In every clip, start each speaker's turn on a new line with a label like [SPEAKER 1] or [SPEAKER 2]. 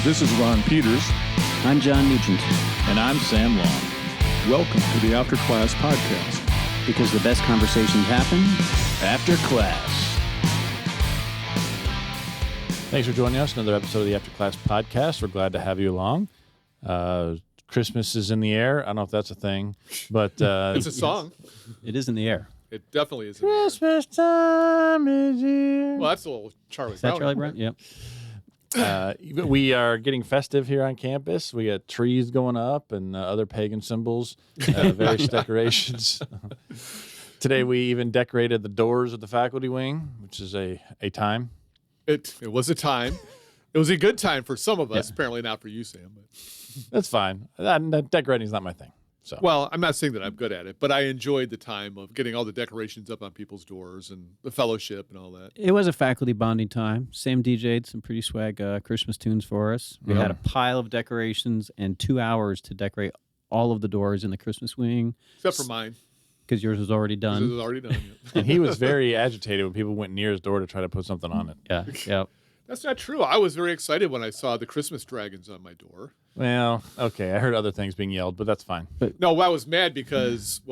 [SPEAKER 1] This is Ron Peters.
[SPEAKER 2] I'm John Nugent.
[SPEAKER 3] And I'm Sam Long.
[SPEAKER 1] Welcome to the After Class Podcast.
[SPEAKER 2] Because the best conversations happen
[SPEAKER 3] after class. Thanks for joining us. Another episode of the After Class Podcast. We're glad to have you along. Christmas is in the air. I don't know if that's a thing, but
[SPEAKER 4] it's a song.
[SPEAKER 2] It is in the air.
[SPEAKER 4] It definitely is.
[SPEAKER 3] Christmas time is here.
[SPEAKER 4] Well, that's a little Charlie
[SPEAKER 2] Is
[SPEAKER 4] Brown.
[SPEAKER 2] that Charlie Brown? Yep.
[SPEAKER 3] We are getting festive here on campus. We got trees going up and other pagan symbols, various decorations. Today we even decorated the doors of the faculty wing, which is a time.
[SPEAKER 4] It was a time. It was a good time for some of us. Yeah. Apparently not for you, Sam. But
[SPEAKER 3] that's fine. Decorating is not my thing. So.
[SPEAKER 4] Well, I'm not saying that I'm good at it, but I enjoyed the time of getting all the decorations up on people's doors and the fellowship and all that.
[SPEAKER 2] It was a faculty bonding time. Sam DJ'd some pretty swag Christmas tunes for us. We had a pile of decorations and 2 hours to decorate all of the doors in the Christmas wing.
[SPEAKER 4] Except for mine.
[SPEAKER 2] Because yours was already done.
[SPEAKER 4] Yours was already done, yeah.
[SPEAKER 3] And he was very agitated when people went near his door to try to put something on it.
[SPEAKER 2] Yeah, yeah.
[SPEAKER 4] That's not true. I was very excited when I saw the Christmas dragons on my door.
[SPEAKER 3] Well, okay. I heard other things being yelled, but that's fine.
[SPEAKER 4] No, I was mad because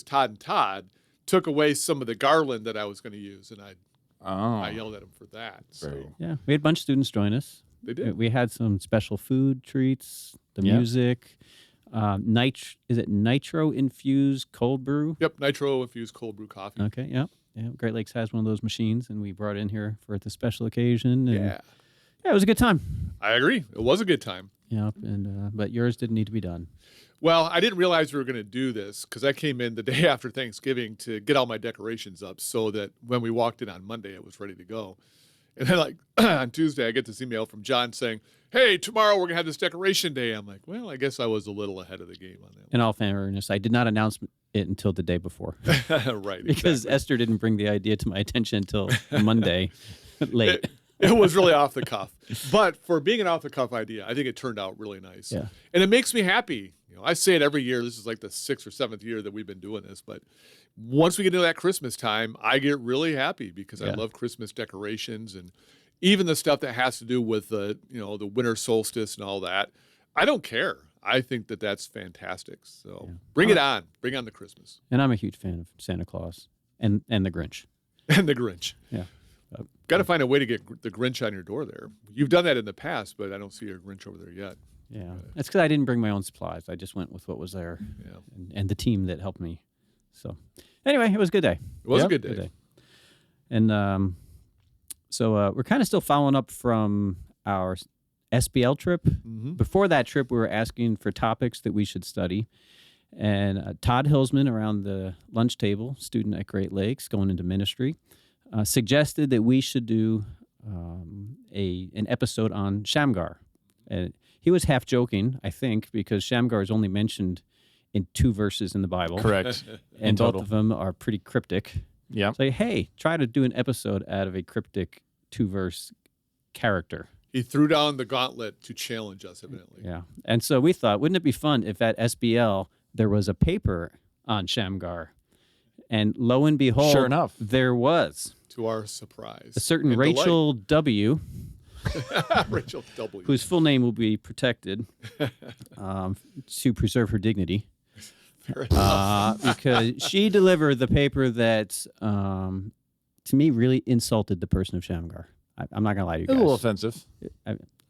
[SPEAKER 4] Todd and Todd took away some of the garland that I was going to use, and I yelled at them for that. So.
[SPEAKER 2] Yeah, we had a bunch of students join us.
[SPEAKER 4] They did.
[SPEAKER 2] We had some special food treats, the music. Is it nitro-infused cold brew?
[SPEAKER 4] Yep, nitro-infused cold brew coffee.
[SPEAKER 2] Okay, yep. Yeah, Great Lakes has one of those machines, and we brought it in here for the special occasion. And yeah, it was a good time.
[SPEAKER 4] I agree. It was a good time.
[SPEAKER 2] Yep, and but yours didn't need to be done.
[SPEAKER 4] Well, I didn't realize we were going to do this because I came in the day after Thanksgiving to get all my decorations up so that when we walked in on Monday, it was ready to go. And then, on Tuesday, I get this email from John saying, hey, tomorrow we're going to have this decoration day. I'm like, well, I guess I was a little ahead of the game on that.
[SPEAKER 2] In all fairness, I did not announce it until the day before.
[SPEAKER 4] Right.
[SPEAKER 2] Because
[SPEAKER 4] exactly.
[SPEAKER 2] Esther didn't bring the idea to my attention until Monday late.
[SPEAKER 4] It was really off the cuff. But for being an off the cuff idea, I think it turned out really nice.
[SPEAKER 2] Yeah.
[SPEAKER 4] And it makes me happy. I say it every year. This is like the 6th or 7th year that we've been doing this. But once we get into that Christmas time, I get really happy because I love Christmas decorations and even the stuff that has to do with the winter solstice and all that. I don't care. I think that that's fantastic. So bring it on. Bring on the Christmas.
[SPEAKER 2] And I'm a huge fan of Santa Claus and the Grinch.
[SPEAKER 4] And the Grinch.
[SPEAKER 2] Yeah.
[SPEAKER 4] Got to find a way to get the Grinch on your door there. You've done that in the past, but I don't see your Grinch over there yet.
[SPEAKER 2] Yeah. That's because I didn't bring my own supplies. I just went with what was there and the team that helped me. So anyway, it was a good day.
[SPEAKER 4] It was a good day.
[SPEAKER 2] And so we're kind of still following up from our SBL trip.
[SPEAKER 4] Mm-hmm.
[SPEAKER 2] Before that trip, we were asking for topics that we should study. And Todd Hillsman, around the lunch table, student at Great Lakes, going into ministry, suggested that we should do an episode on Shamgar. And he was half joking, I think, because Shamgar is only mentioned in 2 verses in the Bible.
[SPEAKER 3] Correct.
[SPEAKER 2] And both of them are pretty cryptic.
[SPEAKER 3] Yeah.
[SPEAKER 2] So, hey, try to do an episode out of a cryptic 2-verse character.
[SPEAKER 4] He threw down the gauntlet to challenge us, evidently.
[SPEAKER 2] Yeah. And so we thought, wouldn't it be fun if at SBL there was a paper on Shamgar? And lo and behold,
[SPEAKER 3] sure enough,
[SPEAKER 2] there was.
[SPEAKER 4] To our surprise.
[SPEAKER 2] A certain Rachel W.
[SPEAKER 4] Rachel W.
[SPEAKER 2] Whose full name will be protected to preserve her dignity. Because she delivered the paper that, to me, really insulted the person of Shamgar. I'm not going to lie to you guys.
[SPEAKER 3] A little offensive.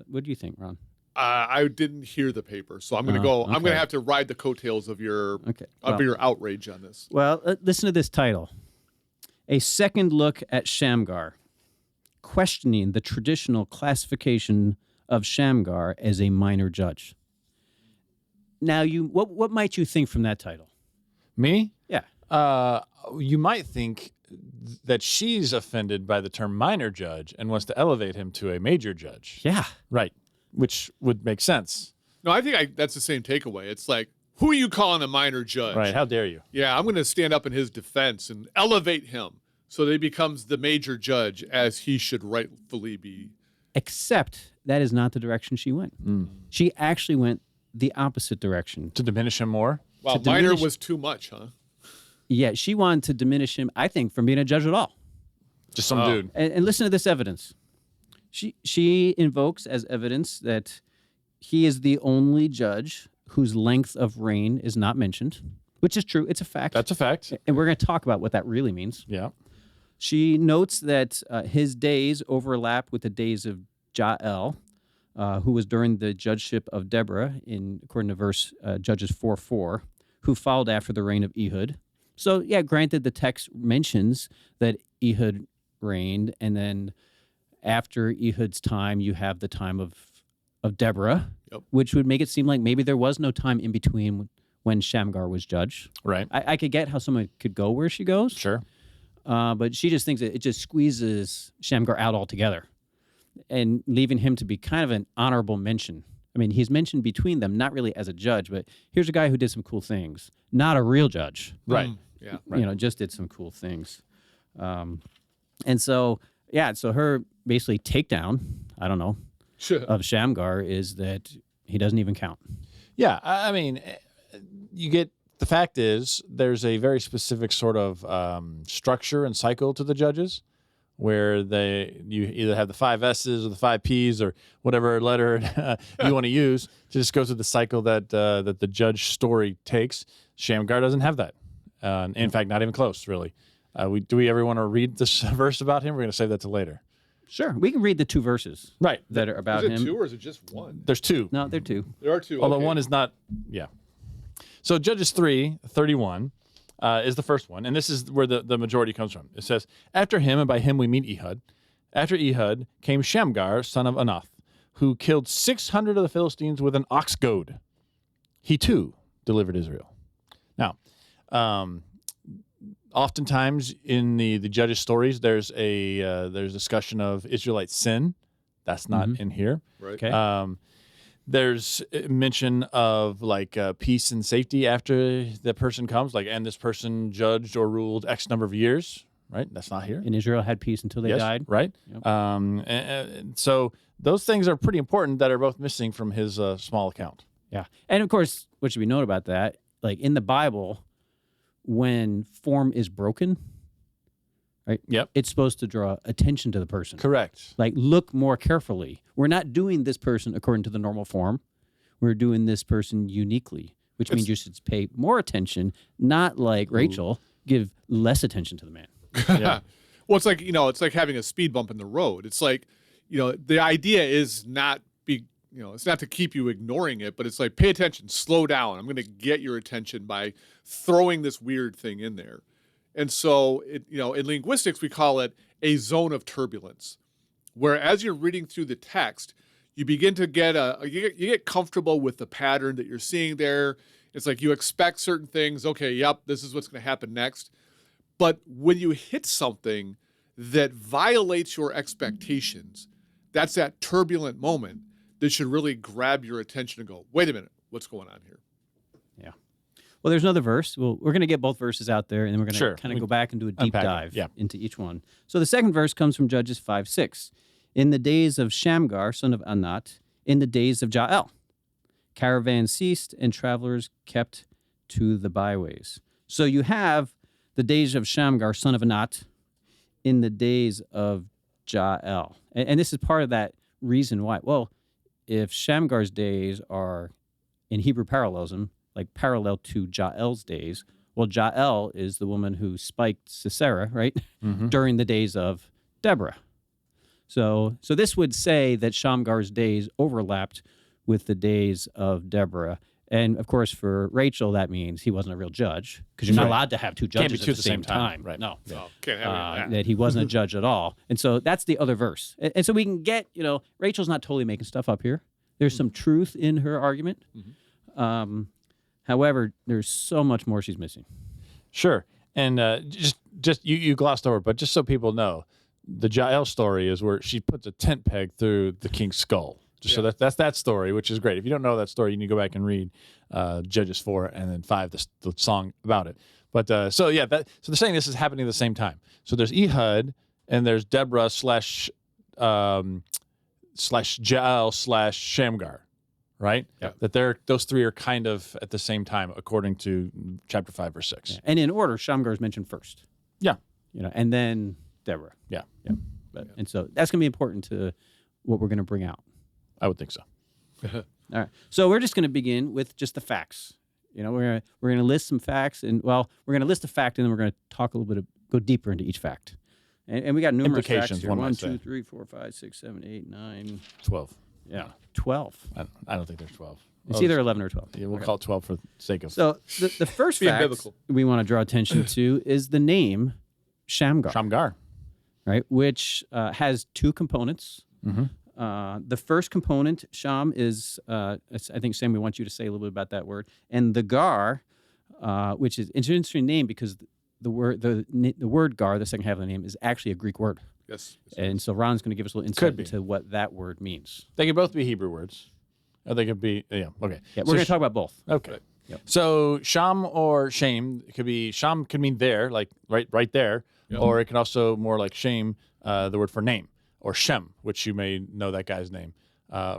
[SPEAKER 2] What do you think, Ron?
[SPEAKER 4] I didn't hear the paper, so I'm going to go. Okay. I'm going to have to ride the coattails of your your outrage on this.
[SPEAKER 2] Well, listen to this title: A Second Look at Shamgar, Questioning the Traditional Classification of Shamgar as a Minor Judge. Now, what might you think from that title?
[SPEAKER 3] Me?
[SPEAKER 2] Yeah.
[SPEAKER 3] You might think that she's offended by the term minor judge and wants to elevate him to a major judge.
[SPEAKER 2] Yeah.
[SPEAKER 3] Right. Which would make sense.
[SPEAKER 4] No, I think that's the same takeaway. It's like, who are you calling a minor judge?
[SPEAKER 3] Right. How dare you?
[SPEAKER 4] Yeah, I'm going to stand up in his defense and elevate him so that he becomes the major judge as he should rightfully be.
[SPEAKER 2] Except that is not the direction she went.
[SPEAKER 3] Mm.
[SPEAKER 2] She actually went the opposite direction.
[SPEAKER 3] To diminish him more?
[SPEAKER 4] Wow, minor was too much, huh?
[SPEAKER 2] Yeah, she wanted to diminish him, I think, from being a judge at all.
[SPEAKER 3] Just some dude.
[SPEAKER 2] And listen to this evidence. She invokes as evidence that he is the only judge whose length of reign is not mentioned, which is true. It's a fact.
[SPEAKER 3] That's a fact.
[SPEAKER 2] And we're going to talk about what that really means.
[SPEAKER 3] Yeah.
[SPEAKER 2] She notes that his days overlap with the days of Jael, who was during the judgeship of Deborah, according to verse Judges 4:4, who followed after the reign of Ehud. So, yeah, granted, the text mentions that Ehud reigned, and then after Ehud's time, you have the time of Deborah, which would make it seem like maybe there was no time in between when Shamgar was judge.
[SPEAKER 3] Right.
[SPEAKER 2] I could get how someone could go where she goes.
[SPEAKER 3] Sure.
[SPEAKER 2] But she just thinks that it just squeezes Shamgar out altogether and leaving him to be kind of an honorable mention. I mean, he's mentioned between them, not really as a judge, but here's a guy who did some cool things. Not a real judge.
[SPEAKER 3] Right.
[SPEAKER 4] Yeah.
[SPEAKER 2] Right. Just did some cool things. And so, so her basically takedown, I don't know, of Shamgar is that he doesn't even count. Yeah.
[SPEAKER 3] I mean, the fact is there's a very specific sort of structure and cycle to the judges where you either have the 5 S's or the 5 P's or whatever letter you want to use to just go through the cycle that the judge story takes. Shamgar doesn't have that. In fact, not even close, really. Do we ever want to read this verse about him? We're going to save that to later.
[SPEAKER 2] Sure. We can read the 2 verses.
[SPEAKER 3] Right.
[SPEAKER 2] That are about him.
[SPEAKER 4] Is it 2 or is it just 1?
[SPEAKER 3] There's 2.
[SPEAKER 2] No, there are 2.
[SPEAKER 4] There are 2.
[SPEAKER 3] Although
[SPEAKER 4] okay.
[SPEAKER 3] 1 is not, yeah. So Judges 3:31 is the first one, and this is where the majority comes from. It says, after him, and by him we mean Ehud, after Ehud came Shamgar, son of Anath, who killed 600 of the Philistines with an ox goad. He too delivered Israel. Now, oftentimes in the judges' stories, there's discussion of Israelite sin. That's not in here.
[SPEAKER 4] Right.
[SPEAKER 2] Okay.
[SPEAKER 3] There's mention of peace and safety after the person comes, and this person judged or ruled X number of years. Right. That's not here.
[SPEAKER 2] And Israel had peace until they died.
[SPEAKER 3] Right.
[SPEAKER 2] Yep.
[SPEAKER 3] And so those things are pretty important that are both missing from his small account.
[SPEAKER 2] Yeah. And of course, what should be noted about that, in the Bible, when form is broken, right?
[SPEAKER 3] Yep.
[SPEAKER 2] It's supposed to draw attention to the person.
[SPEAKER 3] Correct.
[SPEAKER 2] Look more carefully. We're not doing this person according to the normal form. We're doing this person uniquely, which means you should pay more attention, not like Rachel, give less attention to the man.
[SPEAKER 3] Yeah.
[SPEAKER 4] Well, it's like having a speed bump in the road. It's the idea is not it's not to keep you ignoring it, but it's like, pay attention, slow down. I'm going to get your attention by throwing this weird thing in there. And so, in linguistics, we call it a zone of turbulence, where as you're reading through the text, you begin to get you get comfortable with the pattern that you're seeing there. It's like you expect certain things. Okay, yep, this is what's going to happen next. But when you hit something that violates your expectations, that's that turbulent moment that should really grab your attention and go, wait a minute, what's going on here?
[SPEAKER 2] Yeah. Well, there's another verse. Well, we're going to get both verses out there, and then we're going to kind of go back and do a deep dive into each one. So the second verse comes from Judges 5:6. In the days of Shamgar, son of Anat, in the days of Jael, caravans ceased and travelers kept to the byways. So you have the days of Shamgar, son of Anat, in the days of Jael. And this is part of that reason why. Well, if Shamgar's days are in Hebrew parallelism, parallel to Jael's days, well, Jael is the woman who spiked Sisera, right, during the days of Deborah. So this would say that Shamgar's days overlapped with the days of Deborah. And, of course, for Rachel, that means he wasn't a real judge, because you're not allowed to have 2 judges at the same time.
[SPEAKER 3] Right.
[SPEAKER 2] No.
[SPEAKER 4] Can't have
[SPEAKER 2] that he wasn't a judge at all. And so that's the other verse. And so we can get, Rachel's not totally making stuff up here. There's some truth in her argument. However, there's so much more she's missing.
[SPEAKER 3] Sure. And just you glossed over, but just so people know, the Jael story is where she puts a tent peg through the king's skull. So that's that story, which is great. If you don't know that story, you need to go back and read Judges 4 and then 5, the song about it. But so they're saying this is happening at the same time. So there's Ehud and there's Deborah slash Jael slash Shamgar, right?
[SPEAKER 2] Yeah.
[SPEAKER 3] That those 3 are kind of at the same time, according to chapter 5, verse 6.
[SPEAKER 2] Yeah. And in order, Shamgar is mentioned first.
[SPEAKER 3] Yeah.
[SPEAKER 2] And then Deborah.
[SPEAKER 3] Yeah.
[SPEAKER 2] And so that's going to be important to what we're going to bring out?
[SPEAKER 3] I would think so.
[SPEAKER 2] All right. So we're just going to begin with just the facts. We're going to list some facts, and we're going to list a fact, and then we're going to talk a little bit, go deeper into each fact. And we got numerous
[SPEAKER 3] Implications,
[SPEAKER 2] facts here.
[SPEAKER 3] one
[SPEAKER 2] 1,
[SPEAKER 3] might
[SPEAKER 2] 2,
[SPEAKER 3] say.
[SPEAKER 2] 3, 4, 5, 6, 7, 8, 9.
[SPEAKER 3] 12.
[SPEAKER 2] Yeah, 12.
[SPEAKER 3] I don't think there's 12.
[SPEAKER 2] It's either 11 or 12.
[SPEAKER 3] Yeah, we'll call it 12 for the sake of.
[SPEAKER 2] So the first
[SPEAKER 4] Being
[SPEAKER 2] fact
[SPEAKER 4] biblical.
[SPEAKER 2] we want to draw attention to is the name Shamgar,
[SPEAKER 3] Shamgar.
[SPEAKER 2] right? Which has two components. The first component, Sham, is I think Sam, we want you to say a little bit about that word, and the Gar, which is an interesting name because the word Gar, the second half of the name, is actually a Greek word.
[SPEAKER 4] Yes.
[SPEAKER 2] And so Ron's going to give us a little insight into what that word means.
[SPEAKER 3] They could both be Hebrew words. Or they could be, okay.
[SPEAKER 2] Yeah, we're going to talk about both.
[SPEAKER 3] Okay.
[SPEAKER 4] Right.
[SPEAKER 2] Yep.
[SPEAKER 3] So Sham or Shame, it could be, Sham could mean there, like right there,
[SPEAKER 4] Yep.
[SPEAKER 3] or it can also more like Shame, the word for name, or Shem, which you may know that guy's name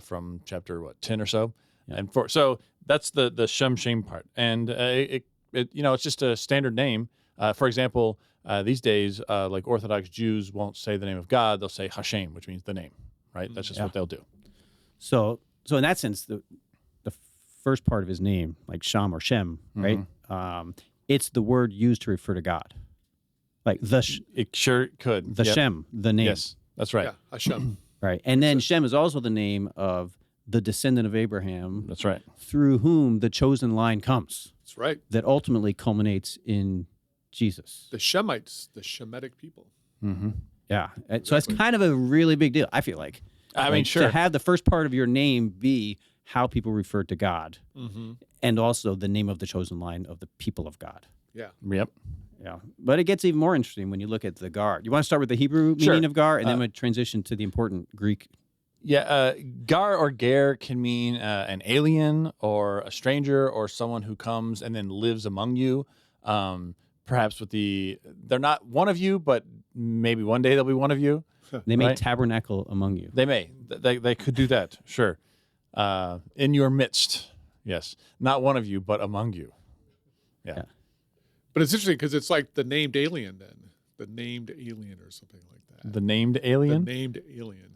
[SPEAKER 3] from chapter 10 or so.
[SPEAKER 2] Yeah.
[SPEAKER 3] And so that's the Shem Shame part, and it's just a standard name. For example, these days, like Orthodox Jews won't say the name of God; they'll say Hashem, which means the name. Right? That's just what they'll do.
[SPEAKER 2] So in that sense, the first part of his name, like Sham or Shem, right? It's the word used to refer to God, like
[SPEAKER 3] It sure could.
[SPEAKER 2] the
[SPEAKER 3] Yep.
[SPEAKER 2] Shem, the name.
[SPEAKER 3] Yes, that's right.
[SPEAKER 4] Yeah, Hashem.
[SPEAKER 2] Right. And then Shem is also the name of the descendant of Abraham
[SPEAKER 3] That's right.
[SPEAKER 2] through whom the chosen line comes
[SPEAKER 4] That's right.
[SPEAKER 2] that ultimately culminates in Jesus.
[SPEAKER 4] The Shemites, the Shemitic people.
[SPEAKER 3] Mm-hmm.
[SPEAKER 2] Yeah. So that's kind of a really big deal, I feel like.
[SPEAKER 3] I mean, sure.
[SPEAKER 2] To have the first part of your name be how people refer to God and also the name of the chosen line of the people of God.
[SPEAKER 4] Yeah.
[SPEAKER 3] Yep.
[SPEAKER 2] Yeah. But it gets even more interesting when you look at the Gar. You want to start with the Hebrew meaning of Gar and then we transition to the important Greek.
[SPEAKER 3] Yeah, gar or ger can mean an alien or a stranger or someone who comes and then lives among you. Perhaps they're not one of you, but maybe one day they'll be one of you.
[SPEAKER 2] They may
[SPEAKER 3] Right.
[SPEAKER 2] tabernacle among you.
[SPEAKER 3] They may. They could do that, sure. In your midst, yes. Not one of you, but among you. Yeah.
[SPEAKER 4] But it's interesting because it's like the named alien then. The named alien or something like that.
[SPEAKER 3] The named alien?
[SPEAKER 4] The named alien.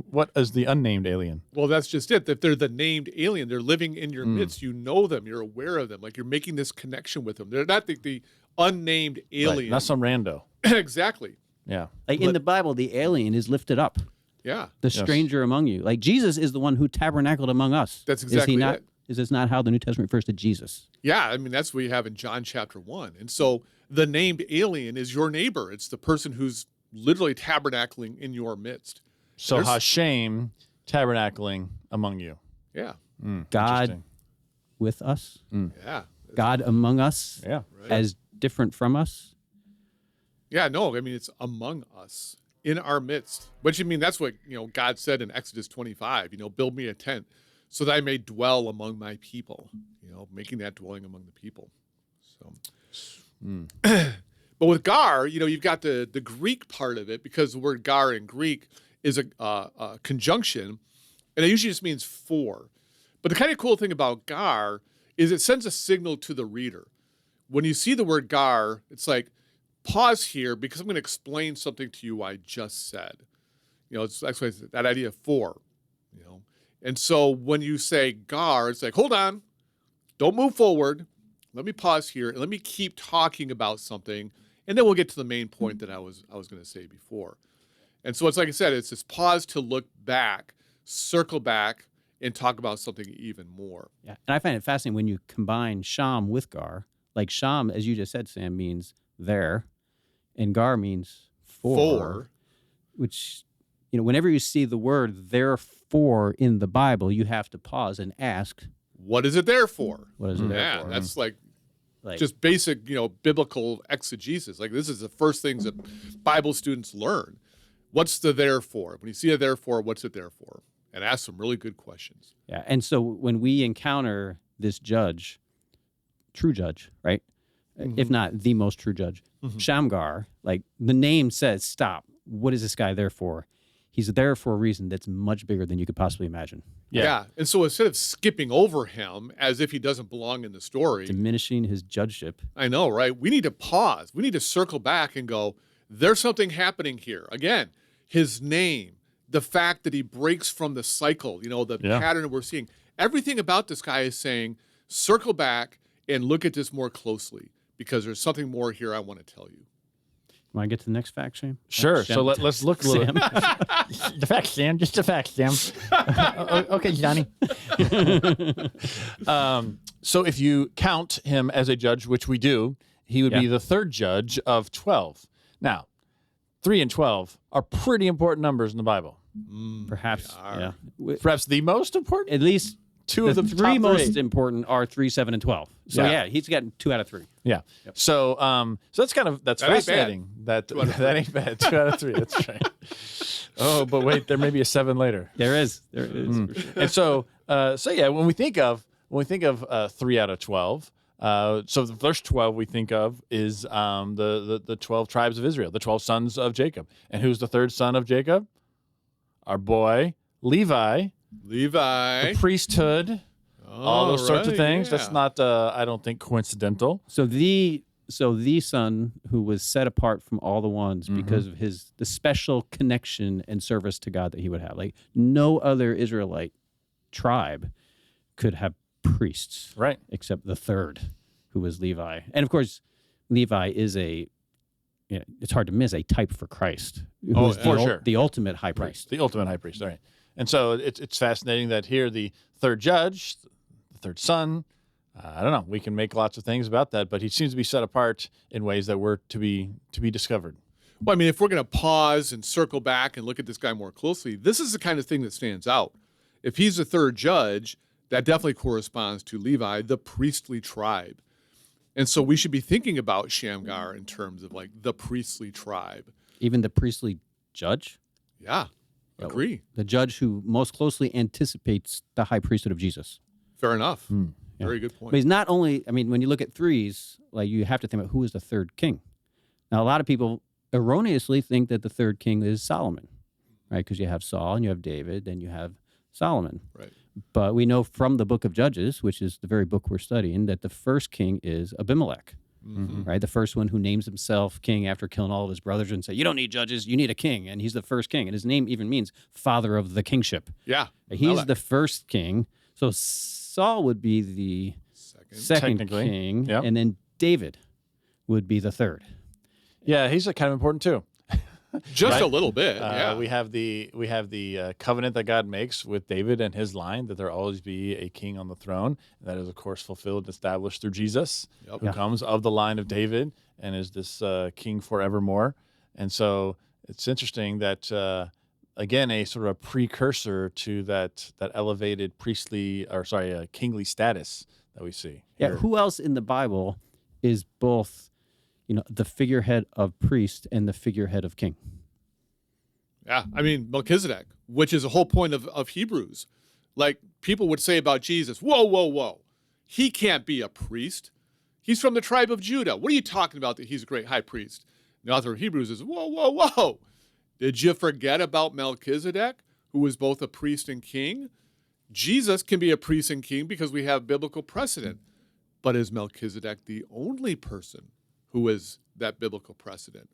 [SPEAKER 3] What is the unnamed alien?
[SPEAKER 4] Well, that's just it. If they're the named alien, they're living in your midst. You know them. You're aware of them. Like you're making this connection with them. They're not the unnamed
[SPEAKER 3] Right,
[SPEAKER 4] alien.
[SPEAKER 3] not some rando.
[SPEAKER 4] Exactly.
[SPEAKER 3] Yeah.
[SPEAKER 2] Like in the Bible, the alien is lifted up,
[SPEAKER 4] Yeah.
[SPEAKER 2] the stranger among you. Like Jesus is the one who tabernacled among us.
[SPEAKER 4] That's exactly
[SPEAKER 2] Is he not?
[SPEAKER 4] it.
[SPEAKER 2] Is this not how the New Testament refers to Jesus?
[SPEAKER 4] Yeah. I mean, that's what we have in John chapter 1. And so the named alien is your neighbor. It's the person who's literally tabernacling in your midst.
[SPEAKER 3] So
[SPEAKER 4] There's-
[SPEAKER 3] Hashem tabernacling among you.
[SPEAKER 4] Yeah.
[SPEAKER 2] God
[SPEAKER 3] Interesting.
[SPEAKER 2] with us,
[SPEAKER 4] Yeah.
[SPEAKER 2] God among us,
[SPEAKER 3] Yeah.
[SPEAKER 2] as different from us.
[SPEAKER 4] Yeah, no, I mean, it's among us, in our midst. Which, I mean, that's what, God said in Exodus 25, build me a tent so that I may dwell among my people, making that dwelling among the people. So, but with Gar, you've got the Greek part of it because the word Gar in Greek is a conjunction, and it usually just means for. But the kind of cool thing about Gar is it sends a signal to the reader. When you see the word Gar, it's like, pause here because I'm going to explain something to you I just said. It's actually that idea of for, And so when you say Gar, it's like, hold on, don't move forward. Let me pause here and let me keep talking about something, and then we'll get to the main point that I was going to say before. And so it's like I said, it's this pause to look back, circle back, and talk about something even more.
[SPEAKER 2] Yeah, and I find it fascinating when you combine Sham with Gar. Like Sham, as you just said, Sam, means there, and Gar means for. Which, whenever you see the word therefore in the Bible, you have to pause and ask,
[SPEAKER 4] What is it there for?
[SPEAKER 2] what is it there
[SPEAKER 4] Yeah,
[SPEAKER 2] for?
[SPEAKER 4] that's like
[SPEAKER 2] Like,
[SPEAKER 4] just basic, biblical exegesis. Like this is the first things that Bible students learn. What's the there for? When you see a therefore, what's it there for? And ask some really good questions.
[SPEAKER 2] yeah. And so when we encounter this judge, true judge, right? If not the most true judge, Shamgar, like the name says, stop. What is this guy there for? He's there for a reason that's much bigger than you could possibly imagine.
[SPEAKER 4] Yeah. And so instead of skipping over him as if he doesn't belong in the story,
[SPEAKER 2] Diminishing his judgeship.
[SPEAKER 4] I know, right? We need to pause. We need to circle back and go, there's something happening here. Again, his name, the fact that he breaks from the cycle, the pattern that we're seeing. Everything about this guy is saying, circle back and look at this more closely because there's something more here I want to tell you.
[SPEAKER 2] Want to get to the next fact, Shane?
[SPEAKER 3] Sure.
[SPEAKER 2] Sham?
[SPEAKER 3] So let's look a little.
[SPEAKER 2] Sam.
[SPEAKER 3] The facts, Sam. Just the facts, Sam. Okay, Johnny. So if you count him as a judge, which we do, he would be the third judge of 12. Now, 3 and 12 are pretty important numbers in the Bible.
[SPEAKER 2] Perhaps, yeah.
[SPEAKER 3] Perhaps the most important.
[SPEAKER 2] At least
[SPEAKER 3] two of the
[SPEAKER 2] three
[SPEAKER 3] top
[SPEAKER 2] most important are 3, 7, and 12. So
[SPEAKER 3] Yeah.
[SPEAKER 2] he's gotten 2 out of 3.
[SPEAKER 3] Yeah.
[SPEAKER 2] Yep.
[SPEAKER 3] So that's
[SPEAKER 4] That ain't
[SPEAKER 3] fascinating. That ain't bad. 2 out of 3. That's right. Oh, but wait, there may be a 7 later.
[SPEAKER 2] There is. For sure.
[SPEAKER 3] And so yeah, when we think of 3 out of 12, so the first 12 we think of is the 12 tribes of Israel, the 12 sons of Jacob. And who's the third son of Jacob? Our boy Levi. The priesthood. All those sorts of things.
[SPEAKER 4] Yeah.
[SPEAKER 3] That's not, I don't think, coincidental.
[SPEAKER 2] So the son who was set apart from all the ones because of the special connection and service to God that he would have. Like no other Israelite tribe could have priests,
[SPEAKER 3] Right.
[SPEAKER 2] except the third, who was Levi. And of course, Levi is it's hard to miss, a type for Christ. Who is
[SPEAKER 3] for sure.
[SPEAKER 2] the ultimate high priest.
[SPEAKER 3] The ultimate high priest. All right. And so it's fascinating that here the third judge, the third son, I don't know, we can make lots of things about that, but he seems to be set apart in ways that were to be discovered.
[SPEAKER 4] Well, I mean, if we're going to pause and circle back and look at this guy more closely, this is the kind of thing that stands out. If he's the third judge, that definitely corresponds to Levi, the priestly tribe. And so we should be thinking about Shamgar in terms of like the priestly tribe.
[SPEAKER 2] Even the priestly judge?
[SPEAKER 4] Yeah, agree.
[SPEAKER 2] The judge who most closely anticipates the high priesthood of Jesus.
[SPEAKER 4] Fair enough. Very good point.
[SPEAKER 2] But he's not only, I mean, when you look at threes, like you have to think about who is the third king. Now, a lot of people erroneously think that the third king is Solomon, right? Because you have Saul and you have David, then you have Solomon.
[SPEAKER 4] Right.
[SPEAKER 2] But we know from the book of Judges, which is the very book we're studying, that the first king is Abimelech, right? The first one who names himself king after killing all of his brothers and say, you don't need judges, you need a king. And he's the first king. And his name even means father of the kingship.
[SPEAKER 4] Yeah.
[SPEAKER 2] He's the first king. So Saul would be the second
[SPEAKER 3] Technically.
[SPEAKER 2] king,
[SPEAKER 3] Yep.
[SPEAKER 2] and then David would be the third.
[SPEAKER 3] Yeah, he's kind of important too.
[SPEAKER 4] Just
[SPEAKER 3] Right?
[SPEAKER 4] a little bit. Yeah.
[SPEAKER 3] We have the covenant that God makes with David and his line that there always be a king on the throne. And that is, of course, fulfilled and established through Jesus, who comes of the line of David and is this king forevermore. And so it's interesting that, again, a sort of a precursor to that elevated kingly status that we see.
[SPEAKER 2] Yeah.
[SPEAKER 3] here.
[SPEAKER 2] Who else in the Bible is both, the figurehead of priest and the figurehead of king?
[SPEAKER 4] Yeah, I mean, Melchizedek, which is the whole point of Hebrews. Like, people would say about Jesus, whoa. He can't be a priest. He's from the tribe of Judah. What are you talking about that he's a great high priest? The author of Hebrews is, whoa. Did you forget about Melchizedek, who was both a priest and king? Jesus can be a priest and king because we have biblical precedent. But is Melchizedek the only person who is that biblical precedent?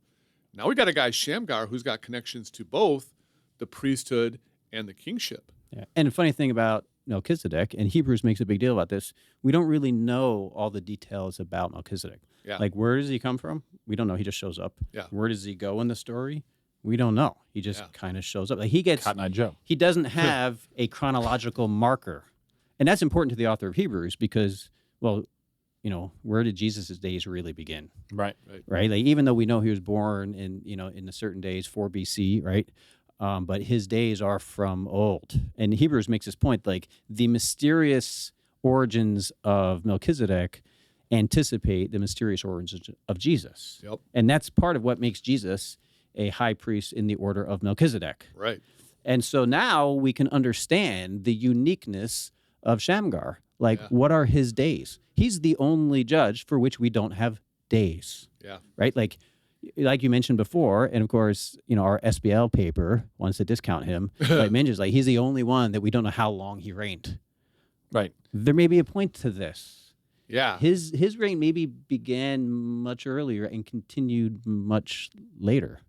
[SPEAKER 4] Now we got a guy, Shamgar, who's got connections to both the priesthood and the kingship.
[SPEAKER 2] Yeah. And the funny thing about Melchizedek, and Hebrews makes a big deal about this, we don't really know all the details about Melchizedek.
[SPEAKER 4] Yeah.
[SPEAKER 2] Like, where does he come from? We don't know. He just shows up.
[SPEAKER 4] Yeah.
[SPEAKER 2] Where does he go in the story? We don't know. He just kind of shows up. Like, he gets
[SPEAKER 3] Cotton Eye Joe.
[SPEAKER 2] He doesn't have a chronological marker. And that's important to the author of Hebrews because, well, where did Jesus' days really begin?
[SPEAKER 3] Right.
[SPEAKER 2] Right? Like, even though we know he was born in a certain days, 4 BC, right? But his days are from old. And Hebrews makes this point, like, the mysterious origins of Melchizedek anticipate the mysterious origins of Jesus.
[SPEAKER 4] Yep.
[SPEAKER 2] And that's part of what makes Jesus a high priest in the order of Melchizedek.
[SPEAKER 4] Right.
[SPEAKER 2] And so now we can understand the uniqueness of Shamgar. Like, what are his days? He's the only judge for which we don't have days.
[SPEAKER 4] Yeah.
[SPEAKER 2] Right? Like you mentioned before, and of course, our SBL paper wants to discount him. Like mentions, like, he's the only one that we don't know how long he reigned.
[SPEAKER 3] Right.
[SPEAKER 2] There may be a point to this.
[SPEAKER 4] Yeah.
[SPEAKER 2] His reign maybe began much earlier and continued much later.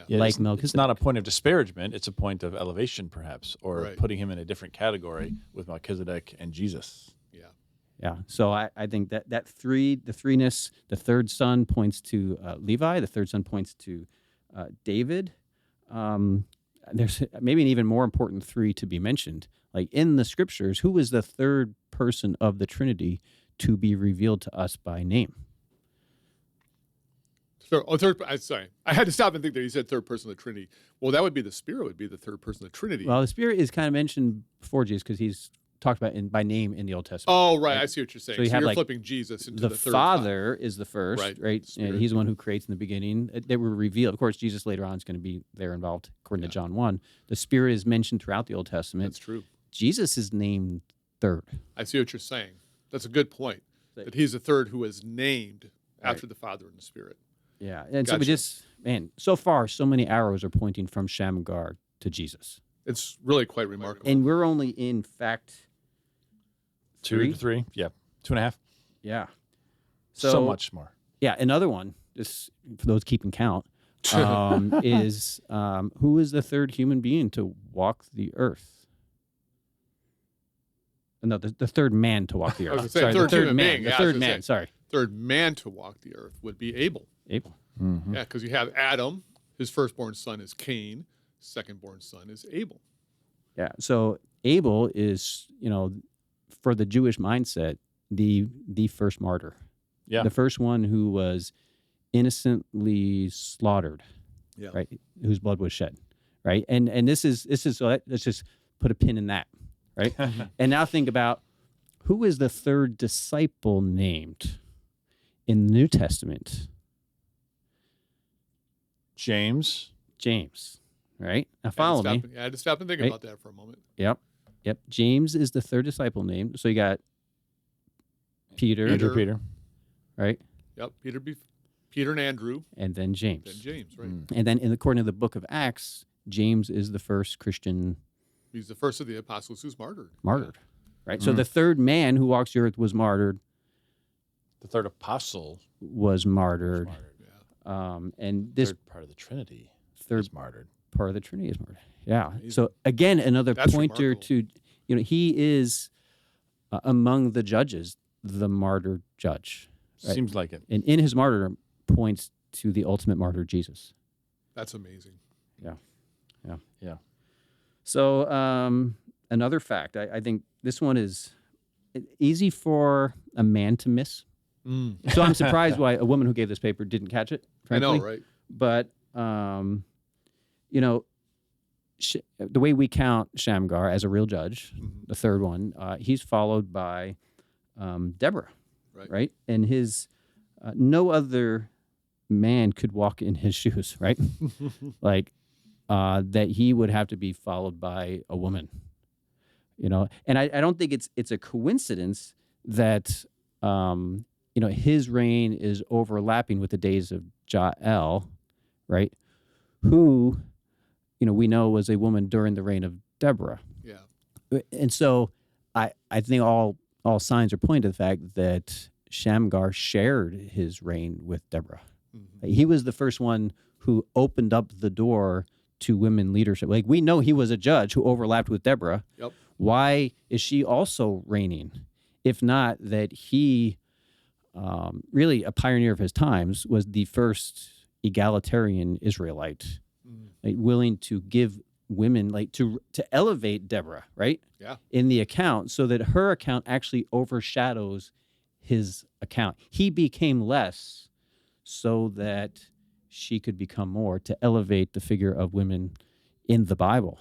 [SPEAKER 3] Yeah,
[SPEAKER 2] like
[SPEAKER 3] it's
[SPEAKER 2] Melchizedek.
[SPEAKER 3] not a point of disparagement. It's a point of elevation, perhaps, or
[SPEAKER 4] Right.
[SPEAKER 3] putting him in a different category with Melchizedek and Jesus.
[SPEAKER 4] Yeah.
[SPEAKER 2] Yeah. So I think the threeness, the third son points to Levi, the third son points to David. There's maybe an even more important three to be mentioned. Like in the scriptures, who is the third person of the Trinity to be revealed to us by name?
[SPEAKER 4] Sorry. I had to stop and think that you said third person of the Trinity. Well, that would be the Spirit would be the third person of the Trinity.
[SPEAKER 2] Well, the Spirit is kind of mentioned before Jesus because he's talked about by name in the Old Testament.
[SPEAKER 4] Oh, right. I see what you're saying.
[SPEAKER 2] So you have,
[SPEAKER 4] you're
[SPEAKER 2] like,
[SPEAKER 4] flipping Jesus into
[SPEAKER 2] the
[SPEAKER 4] the third
[SPEAKER 2] Father is the first, right?
[SPEAKER 4] Spirit.
[SPEAKER 2] He's the one who creates in the beginning. They were revealed. Of course, Jesus later on is going to be there involved, according to John 1. The Spirit is mentioned throughout the Old Testament.
[SPEAKER 4] That's true.
[SPEAKER 2] Jesus is named third.
[SPEAKER 4] I see what you're saying. That's a good point. That he's the third who is named after the Father and the Spirit.
[SPEAKER 2] Yeah. And so we
[SPEAKER 4] Gotcha.
[SPEAKER 2] just, so far, so many arrows are pointing from Shamgar to Jesus.
[SPEAKER 4] It's really quite remarkable.
[SPEAKER 2] And we're only in fact
[SPEAKER 3] 2 to 3. Yeah. 2.5.
[SPEAKER 2] Yeah.
[SPEAKER 3] So much more.
[SPEAKER 2] Yeah. Another one, just for those keeping count, is who is the third human being to walk the earth? No, the third man to walk the
[SPEAKER 4] I was
[SPEAKER 2] earth.
[SPEAKER 4] gonna say,
[SPEAKER 2] Sorry,
[SPEAKER 4] third
[SPEAKER 2] the third
[SPEAKER 4] human
[SPEAKER 2] man.
[SPEAKER 4] being.
[SPEAKER 2] The
[SPEAKER 4] Yeah, I was
[SPEAKER 2] third
[SPEAKER 4] gonna
[SPEAKER 2] man.
[SPEAKER 4] say.
[SPEAKER 2] Sorry,
[SPEAKER 4] Third man to walk the earth would be Abel.
[SPEAKER 2] Abel.
[SPEAKER 3] Mm-hmm.
[SPEAKER 4] Yeah, because you have Adam, his firstborn son is Cain, secondborn son is Abel.
[SPEAKER 2] Yeah. So Abel is, for the Jewish mindset, the first martyr.
[SPEAKER 3] Yeah.
[SPEAKER 2] The first one who was innocently slaughtered.
[SPEAKER 4] Yeah.
[SPEAKER 2] Right. Whose blood was shed. Right. And this is so let's just put a pin in that. Right. And now think about who is the third disciple named in the New Testament?
[SPEAKER 3] James.
[SPEAKER 2] Right. Now follow me.
[SPEAKER 4] I had to stop and think
[SPEAKER 2] Right.
[SPEAKER 4] about that for a moment.
[SPEAKER 2] Yep. James is the third disciple named. So you got Peter.
[SPEAKER 3] Peter.
[SPEAKER 2] Right.
[SPEAKER 4] Yep, Peter and Andrew,
[SPEAKER 2] And then James.
[SPEAKER 4] then James, right?
[SPEAKER 2] And then according to the book of Acts, James is the first Christian
[SPEAKER 4] He's the first of the apostles who's martyred.
[SPEAKER 2] martyred. Right. So the third man who walks the earth was martyred.
[SPEAKER 3] The third apostle
[SPEAKER 2] Was martyred.
[SPEAKER 3] was martyred.
[SPEAKER 4] Yeah.
[SPEAKER 2] And this
[SPEAKER 3] Third part of the Trinity
[SPEAKER 2] third
[SPEAKER 3] is martyred.
[SPEAKER 2] part of the Trinity is martyred. Yeah.
[SPEAKER 4] Amazing.
[SPEAKER 2] So again, another
[SPEAKER 4] That's
[SPEAKER 2] pointer
[SPEAKER 4] remarkable.
[SPEAKER 2] to, he is among the judges, the martyr judge. Right.
[SPEAKER 3] Seems like it.
[SPEAKER 2] And in his martyrdom points to the ultimate martyr, Jesus.
[SPEAKER 4] That's amazing.
[SPEAKER 3] Yeah.
[SPEAKER 2] So another fact, I think this one is easy for a man to miss. So I'm surprised why a woman who gave this paper didn't catch it, frankly.
[SPEAKER 4] I know, right?
[SPEAKER 2] But, the way we count Shamgar as a real judge, the third one, he's followed by Deborah,
[SPEAKER 4] Right.
[SPEAKER 2] And his, no other man could walk in his shoes, right? That he would have to be followed by a woman, And I don't think it's a coincidence that, his reign is overlapping with the days of Jael, right? Who, we know was a woman during the reign of Deborah.
[SPEAKER 4] Yeah.
[SPEAKER 2] And so I think all signs are pointing to the fact that Shamgar shared his reign with Deborah. He was the first one who opened up the door to women leadership. Like, we know he was a judge who overlapped with Deborah.
[SPEAKER 4] Yep.
[SPEAKER 2] Why is she also reigning? If not that he, really a pioneer of his times, was the first egalitarian Israelite, willing to give women, to elevate Deborah, right?
[SPEAKER 4] Yeah.
[SPEAKER 2] In the account, so that her account actually overshadows his account. He became less so that she could become more, to elevate the figure of women in the Bible.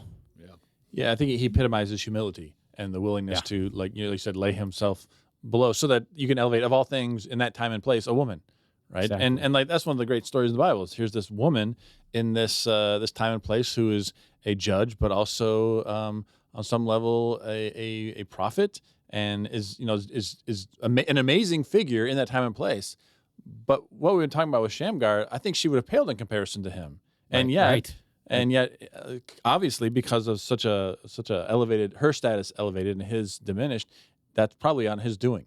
[SPEAKER 3] Yeah, I think he epitomizes humility and the willingness to, like you said, lay himself below so that you can elevate, of all things in that time and place, a woman, right?
[SPEAKER 2] Exactly.
[SPEAKER 3] And that's one of the great stories in the Bible. Is here's this woman in this this time and place who is a judge, but also on some level a prophet, and is an amazing figure in that time and place. But what we've been talking about with Shamgar, I think she would have paled in comparison to him, and yet. And yet, obviously, because of such a elevated, her status elevated and his diminished, that's probably on his doing,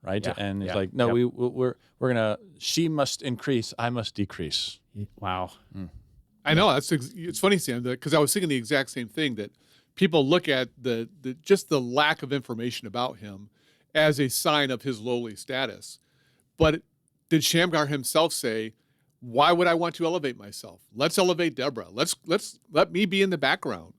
[SPEAKER 3] right?
[SPEAKER 2] Yeah.
[SPEAKER 3] And it's
[SPEAKER 2] Yeah.
[SPEAKER 3] like, no,
[SPEAKER 2] Yep.
[SPEAKER 3] we're gonna. She must increase, I must decrease.
[SPEAKER 2] Wow.
[SPEAKER 4] I know it's funny, Sam, because I was thinking the exact same thing, that people look at the just the lack of information about him as a sign of his lowly status. But did Shamgar himself say, "Why would I want to elevate myself? Let's elevate Deborah. Let me be in the background."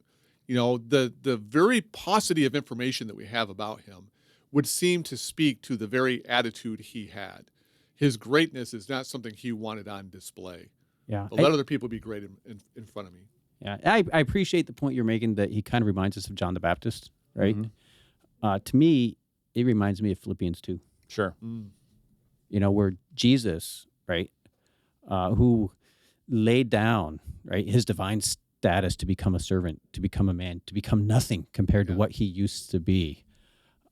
[SPEAKER 4] The very paucity of information that we have about him would seem to speak to the very attitude he had. His greatness is not something he wanted on display.
[SPEAKER 2] Yeah.
[SPEAKER 4] But let other people be great in front of me.
[SPEAKER 2] Yeah. I appreciate the point you're making, that he kind of reminds us of John the Baptist, right? To me, it reminds me of Philippians 2.
[SPEAKER 3] Sure.
[SPEAKER 2] Where Jesus, right, who laid down, right, his divine status to become a servant, to become a man, to become nothing compared to what he used to be.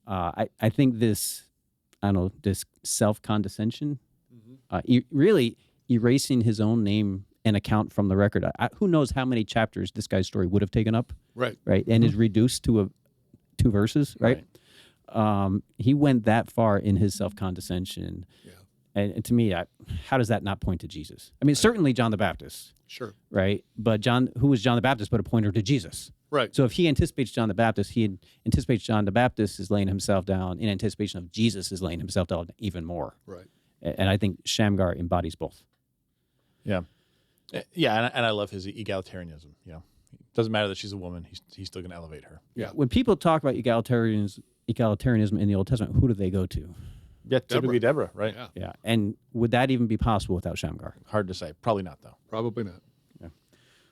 [SPEAKER 2] I think this self-condescension, really erasing his own name and account from the record. Who knows how many chapters this guy's story would have taken up,
[SPEAKER 4] right?
[SPEAKER 2] And is reduced to 2 verses, right? He went that far in his self-condescension. And to me, how does that not point to Jesus? I mean, certainly John the Baptist.
[SPEAKER 4] Sure.
[SPEAKER 2] Right? But who was John the Baptist but a pointer to Jesus?
[SPEAKER 4] Right.
[SPEAKER 2] So if he anticipates John the Baptist, he anticipates John the Baptist is laying himself down in anticipation of Jesus is laying himself down even more.
[SPEAKER 4] Right.
[SPEAKER 2] And I think Shamgar embodies both.
[SPEAKER 3] Yeah. Yeah, and I love his egalitarianism. It doesn't matter that she's a woman. He's still going to elevate her.
[SPEAKER 2] Yeah. When people talk about egalitarianism in the Old Testament, who do they go to?
[SPEAKER 3] Yeah, typically Deborah, right?
[SPEAKER 2] Yeah. And would that even be possible without Shamgar?
[SPEAKER 3] Hard to say. Probably not, though.
[SPEAKER 4] Probably not.
[SPEAKER 2] Yeah.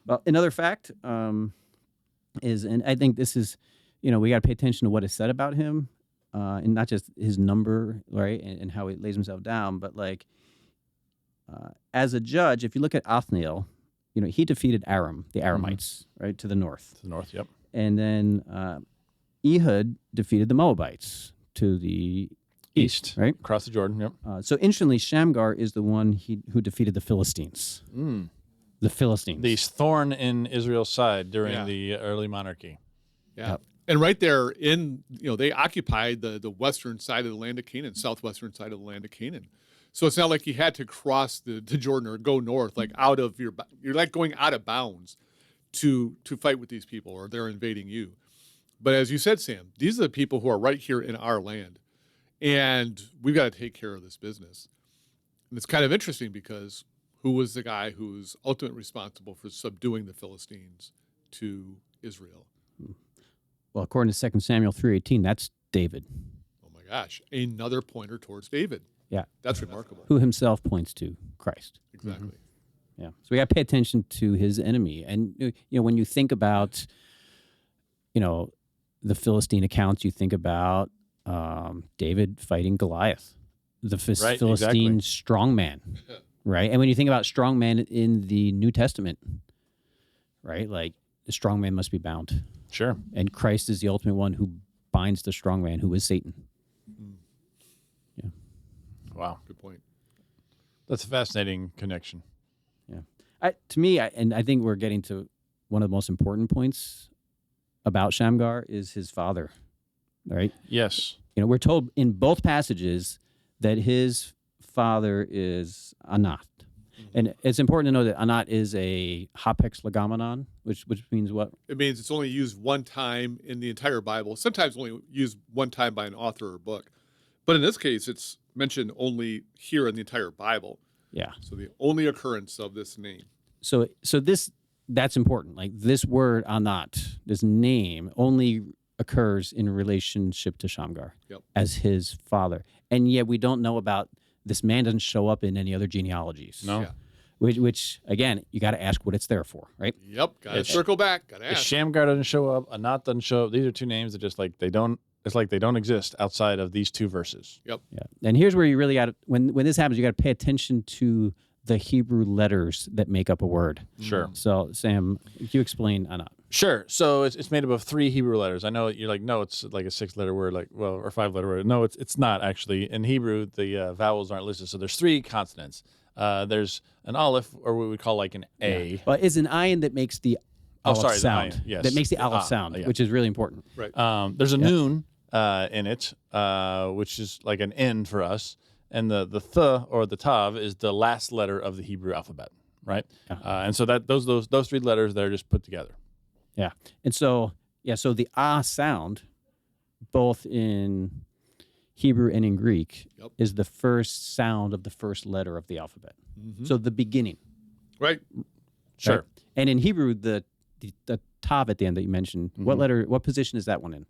[SPEAKER 2] Well, another fact is, and I think this is, we got to pay attention to what is said about him, and not just his number, right, and how he lays himself down, but as a judge, if you look at Othniel, he defeated Aram, the Aramites, right, to the north.
[SPEAKER 3] To the north, yep.
[SPEAKER 2] And then Ehud defeated the Moabites to the east, right?
[SPEAKER 3] Across the Jordan, yep.
[SPEAKER 2] So interestingly, Shamgar is the one who defeated the Philistines. The Philistines.
[SPEAKER 3] The thorn in Israel's side during the early monarchy.
[SPEAKER 4] Yeah. And right there they occupied the western side of the land of Canaan, southwestern side of the land of Canaan. So it's not like you had to cross the Jordan or go north, like you're like going out of bounds to fight with these people, or they're invading you. But as you said, Sam, these are the people who are right here in our land. And we've got to take care of this business. And it's kind of interesting because who was the guy who's ultimately responsible for subduing the Philistines to Israel?
[SPEAKER 2] Well, according to 2 Samuel 3:18, that's David.
[SPEAKER 4] Oh my gosh, another pointer towards David.
[SPEAKER 2] Yeah.
[SPEAKER 4] That's remarkable.
[SPEAKER 2] Who himself points to Christ.
[SPEAKER 4] Exactly.
[SPEAKER 2] Yeah. So we got to pay attention to his enemy. And, when you think about, the Philistine accounts, you think about David fighting Goliath, the Philistine strongman, right? And when you think about strongman in the New Testament, right, like the strongman must be bound.
[SPEAKER 3] Sure.
[SPEAKER 2] And Christ is the ultimate one who binds the strongman, who is Satan. Yeah.
[SPEAKER 3] Wow.
[SPEAKER 4] Good point.
[SPEAKER 3] That's a fascinating connection.
[SPEAKER 2] Yeah. To me, I think we're getting to one of the most important points about Shamgar is his father, right?
[SPEAKER 3] Yes.
[SPEAKER 2] We're told in both passages that his father is Anat. And it's important to know that Anat is a hapex legomenon, which means what?
[SPEAKER 4] It means it's only used one time in the entire Bible, sometimes only used one time by an author or book. But in this case, it's mentioned only here in the entire Bible.
[SPEAKER 2] Yeah.
[SPEAKER 4] So the only occurrence of this name.
[SPEAKER 2] So that's important. Like this word Anat, this name only occurs in relationship to Shamgar as his father. And yet we don't know about this man doesn't show up in any other genealogies.
[SPEAKER 3] No.
[SPEAKER 4] Yeah.
[SPEAKER 2] Which again, you got to ask what it's there for, right?
[SPEAKER 4] Yep. Got to circle back. Got to
[SPEAKER 3] If
[SPEAKER 4] ask.
[SPEAKER 3] Shamgar doesn't show up, Anat doesn't show up. These are two names that just like they don't. It's like they don't exist outside of these two verses.
[SPEAKER 4] Yep.
[SPEAKER 2] Yeah. And here's where you really got to when this happens, you got to pay attention to the Hebrew letters that make up a word.
[SPEAKER 3] Sure.
[SPEAKER 2] So Sam, can you explain Anat?
[SPEAKER 3] Sure. So it's made up of 3 Hebrew letters. I know you're like, no, it's like a 6-letter word, or 5-letter word. No, it's not actually. In Hebrew, the vowels aren't listed. So there's 3 consonants. There's an aleph, or what we call like an A.
[SPEAKER 2] Yeah. Well, it's an ayin that makes the aleph sound.
[SPEAKER 3] The ayin, yes.
[SPEAKER 2] That makes the aleph sound, which is really important.
[SPEAKER 4] Right.
[SPEAKER 3] There's a noon in it, which is like an N for us. And the th or the tav is the last letter of the Hebrew alphabet. right?
[SPEAKER 2] Yeah.
[SPEAKER 3] And so that those three letters that are just put together.
[SPEAKER 2] Yeah. And so, so the ah sound, both in Hebrew and in Greek, is the first sound of the first letter of the alphabet.
[SPEAKER 4] Mm-hmm.
[SPEAKER 2] So the beginning.
[SPEAKER 4] Right.
[SPEAKER 3] Sure.
[SPEAKER 2] Right? And in Hebrew, the tav at the end that you mentioned, what position is that one in?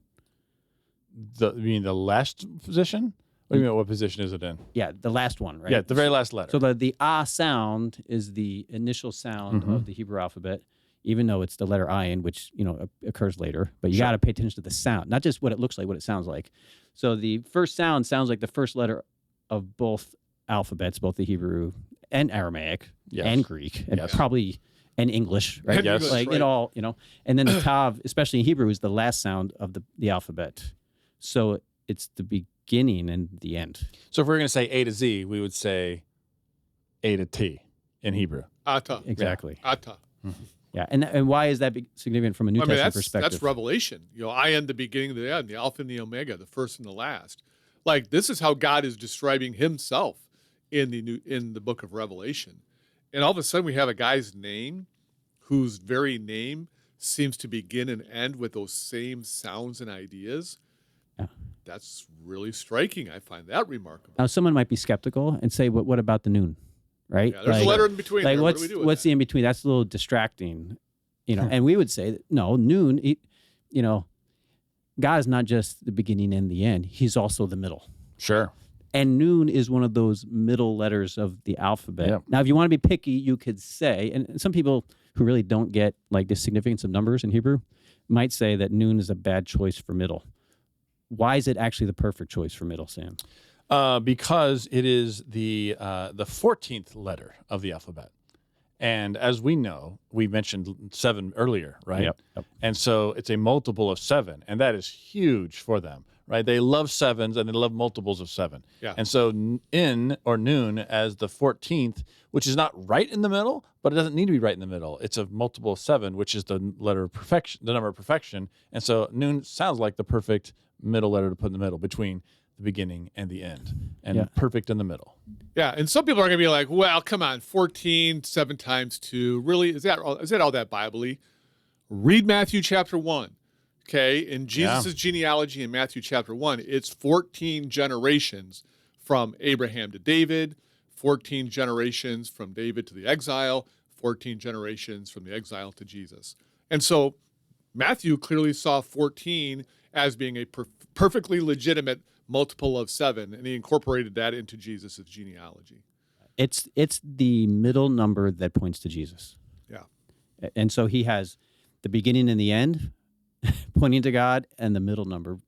[SPEAKER 3] You mean the last position? What do you mean? What position is it in?
[SPEAKER 2] Yeah, the last one, right?
[SPEAKER 3] Yeah, the very last letter.
[SPEAKER 2] So the ah sound is the initial sound of the Hebrew alphabet, even though it's the letter ayin, which occurs later. But you got to pay attention to the sound, not just what it looks like, what it sounds like. So the first sound sounds like the first letter of both alphabets, both the Hebrew and Aramaic and Greek, and probably and English, right?
[SPEAKER 4] Yes.
[SPEAKER 2] Like
[SPEAKER 4] Right.
[SPEAKER 2] it all, And then the tav, especially in Hebrew, is the last sound of the alphabet. So it's the beginning and the end.
[SPEAKER 3] So if we're going to say A to Z, we would say A to T in Hebrew.
[SPEAKER 4] Ata.
[SPEAKER 2] Exactly.
[SPEAKER 4] Ata.
[SPEAKER 2] Yeah, and why is that significant from a New Testament perspective?
[SPEAKER 4] That's Revelation. I am the beginning, the end, the Alpha and the Omega, the first and the last. Like, this is how God is describing himself in the book of Revelation. And all of a sudden we have a guy's name whose very name seems to begin and end with those same sounds and ideas.
[SPEAKER 2] Yeah.
[SPEAKER 4] That's really striking. I find that remarkable.
[SPEAKER 2] Now, someone might be skeptical and say, what about the noon? Right?
[SPEAKER 4] Yeah, there's a letter in between.
[SPEAKER 2] Like,
[SPEAKER 4] there.
[SPEAKER 2] what's
[SPEAKER 4] what do we do with
[SPEAKER 2] what's
[SPEAKER 4] that?
[SPEAKER 2] the in between? That's a little distracting, And we would say, no, noon. God is not just the beginning and the end; He's also the middle.
[SPEAKER 3] Sure.
[SPEAKER 2] And noon is one of those middle letters of the alphabet.
[SPEAKER 3] Yep.
[SPEAKER 2] Now, if you want to be picky, you could say, and some people who really don't get like the significance of numbers in Hebrew might say that noon is a bad choice for middle. Why is it actually the perfect choice for middle, Sam?
[SPEAKER 3] Because it is the 14th letter of the alphabet. And as we know, we mentioned 7 earlier, right?
[SPEAKER 2] Yep.
[SPEAKER 3] And so it's a multiple of 7, and that is huge for them, right? They love 7s and they love multiples of 7.
[SPEAKER 4] Yeah.
[SPEAKER 3] And so in or noon as the 14th, which is not right in the middle, but it doesn't need to be right in the middle. It's a multiple of 7, which is the letter of perfection, the number of perfection. And so noon sounds like the perfect middle letter to put in the middle between the beginning and the end, and perfect in the middle.
[SPEAKER 4] Yeah, and some people are going to be like, well, come on, 14, 7 times 2. Really, is that all that Bible-y? Read Matthew chapter 1, okay? In Jesus' genealogy in Matthew chapter 1, it's 14 generations from Abraham to David, 14 generations from David to the exile, 14 generations from the exile to Jesus. And so Matthew clearly saw 14 as being a perfectly legitimate multiple of 7, and he incorporated that into Jesus' genealogy.
[SPEAKER 2] It's the middle number that points to Jesus.
[SPEAKER 4] Yeah.
[SPEAKER 2] And so he has the beginning and the end pointing to God, and the middle number,